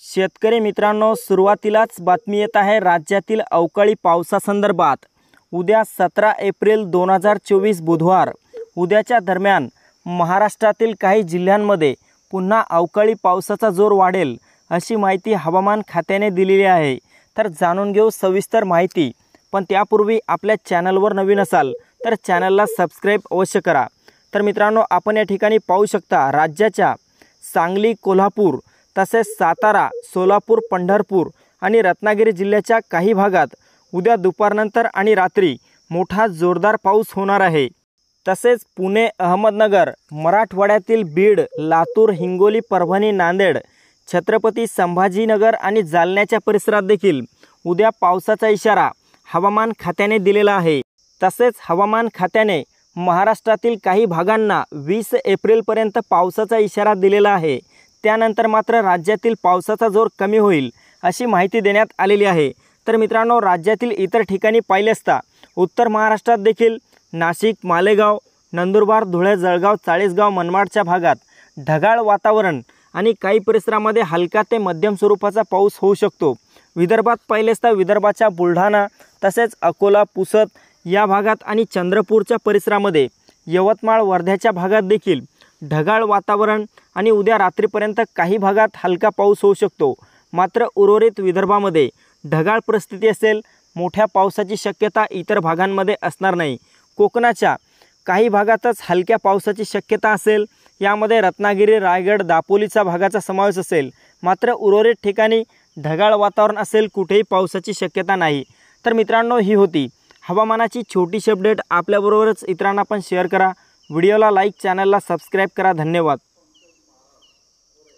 शेतकरी मित्रांनो, सुरुवातीलाच बातमी येत आहे राज्यातील अवकाळी पावसासंदर्भात। उद्या 17 एप्रिल 2024 बुधवार उद्याच्या दरम्यान महाराष्ट्रातील काही जिल्ह्यांमध्ये पुन्हा अवकाळी पावसाचा जोर वाढेल अशी माहिती हवामान खात्याने दिलेली आहे। तर जाणून घेऊ सविस्तर माहिती, पण त्यापूर्वी आपल्या चॅनलवर नवीन असाल तर चॅनलला सबस्क्राइब अवश्य करा। तर मित्रांनो, आपण या ठिकाणी पाहू शकता राज्याच्या सांगली, कोल्हापूर तसेच सातारा, सोलापूर, पंढरपूर आणि रत्नागिरी जिल्ह्याच्या काही भागात उद्या दुपारनंतर आणि रात्री मोठा जोरदार पाऊस होणार आहे। तसेच पुणे, अहमदनगर, मराठवाड्यातील बीड, लातूर, हिंगोली, परभणी, नांदेड, छत्रपती संभाजीनगर आणि जालन्याच्या परिसरात देखील उद्या पावसाचा इशारा हवामान खात्याने दिलेला आहे। तसेच हवामान खात्याने महाराष्ट्रातील काही भागांना 20 एप्रिलपर्यंत पावसाचा इशारा दिलेला आहे। त्यानंतर मात्र राज्यातील पावसाचा जोर कमी होईल अशी माहिती देण्यात आलेली आहे। तर मित्रांनो, राज्यातील इतर ठिकाणी पाहिले असता उत्तर महाराष्ट्रात देखील नाशिक, मालेगाव, नंदुरबार, धुळे, जळगाव, चाळीसगाव, मनमाडच्या भागात ढगाळ वातावरण आणि काही परिसरामध्ये हलका ते मध्यम स्वरूपाचा पाऊस होऊ शकतो। विदर्भात पाहिले असता विदर्भाच्या बुलढाणा तसेच अकोला, पुसद या भागात आणि चंद्रपूरच्या परिसरामध्ये, यवतमाळ, वर्ध्याच्या भागात देखील ढगाळ वातावरण आणि उद्या रात्रीपर्यंत काही भागात हलका पाऊस होऊ शकतो। मात्र उर्वरित विदर्भामध्ये ढगाळ परिस्थिती असेल, मोठ्या पावसाची शक्यता इतर भागांमध्ये असणार नाही। कोकणाच्या काही भागातच हलक्या पावसाची शक्यता असेल, यामध्ये रत्नागिरी, रायगड, दापोलीचा भागाचा समावेश असेल। मात्र उर्वरित ठिकाणी ढगाळ वातावरण असेल, कुठेही पावसाची शक्यता नाही। तर मित्रांनो, ही होती हवामानाची छोटीशी अपडेट। आपल्याबरोबरच इतरांना पण शेअर करा, व्हिडिओला लाईक, चॅनलला सबस्क्राइब करा। धन्यवाद।